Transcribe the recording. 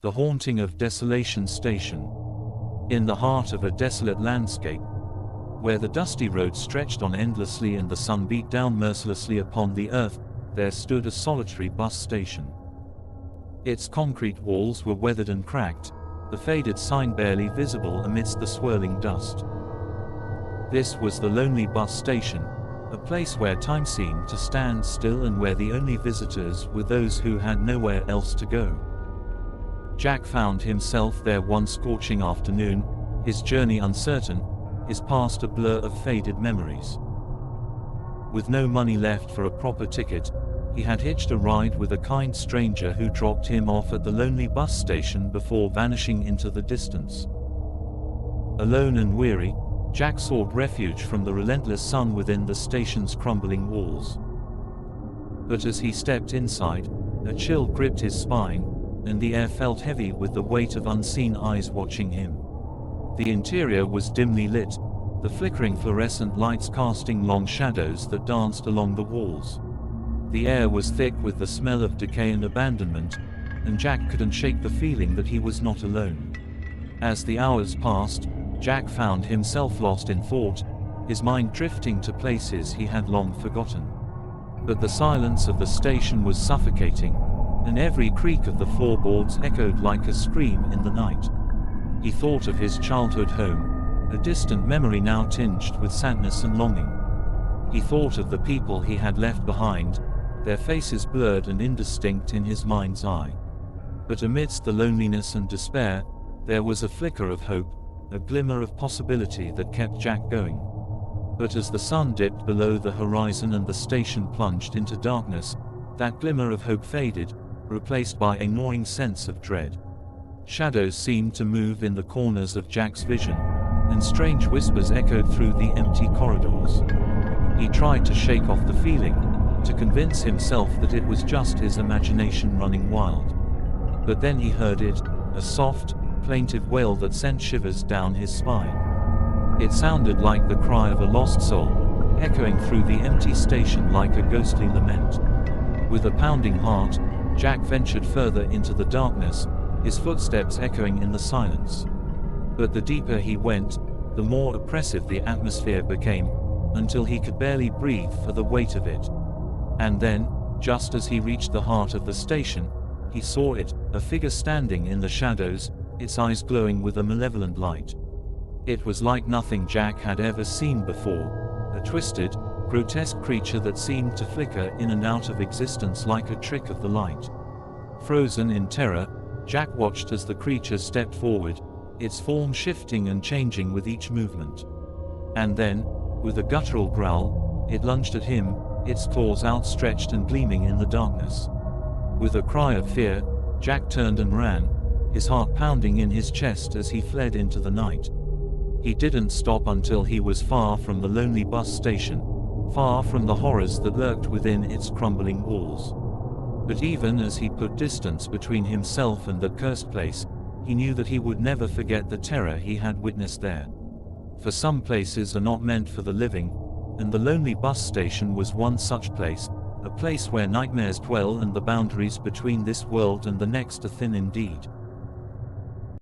The haunting of Desolation Station. In the heart of a desolate landscape, where the dusty road stretched on endlessly and the sun beat down mercilessly upon the earth, there stood a solitary bus station. Its concrete walls were weathered and cracked, the faded sign barely visible amidst the swirling dust. This was the lonely bus station, a place where time seemed to stand still and where the only visitors were those who had nowhere else to go. Jack found himself there one scorching afternoon, his journey uncertain, his past a blur of faded memories. With no money left for a proper ticket, he had hitched a ride with a kind stranger who dropped him off at the lonely bus station before vanishing into the distance. Alone and weary, Jack sought refuge from the relentless sun within the station's crumbling walls. But as he stepped inside, a chill gripped his spine, and the air felt heavy with the weight of unseen eyes watching him. The interior was dimly lit, the flickering fluorescent lights casting long shadows that danced along the walls. The air was thick with the smell of decay and abandonment, and Jack couldn't shake the feeling that he was not alone. As the hours passed, Jack found himself lost in thought, his mind drifting to places he had long forgotten. But the silence of the station was suffocating, and every creak of the floorboards echoed like a scream in the night. He thought of his childhood home, a distant memory now tinged with sadness and longing. He thought of the people he had left behind, their faces blurred and indistinct in his mind's eye. But amidst the loneliness and despair, there was a flicker of hope, a glimmer of possibility that kept Jack going. But as the sun dipped below the horizon and the station plunged into darkness, that glimmer of hope faded, replaced by a gnawing sense of dread. Shadows seemed to move in the corners of Jack's vision, and strange whispers echoed through the empty corridors. He tried to shake off the feeling, to convince himself that it was just his imagination running wild. But then he heard it, a soft, plaintive wail that sent shivers down his spine. It sounded like the cry of a lost soul, echoing through the empty station like a ghostly lament. With a pounding heart, Jack ventured further into the darkness, his footsteps echoing in the silence. But the deeper he went, the more oppressive the atmosphere became, until he could barely breathe for the weight of it. And then, just as he reached the heart of the station, he saw it, a figure standing in the shadows, its eyes glowing with a malevolent light. It was like nothing Jack had ever seen before, a twisted, grotesque creature that seemed to flicker in and out of existence like a trick of the light. Frozen in terror, Jack watched as the creature stepped forward, its form shifting and changing with each movement. And then, with a guttural growl, it lunged at him, its claws outstretched and gleaming in the darkness. With a cry of fear, Jack turned and ran, his heart pounding in his chest as he fled into the night. He didn't stop until he was far from the lonely bus station, far from the horrors that lurked within its crumbling walls. But even as he put distance between himself and the cursed place, he knew that he would never forget the terror he had witnessed there. For some places are not meant for the living, and the lonely bus station was one such place, a place where nightmares dwell and the boundaries between this world and the next are thin indeed.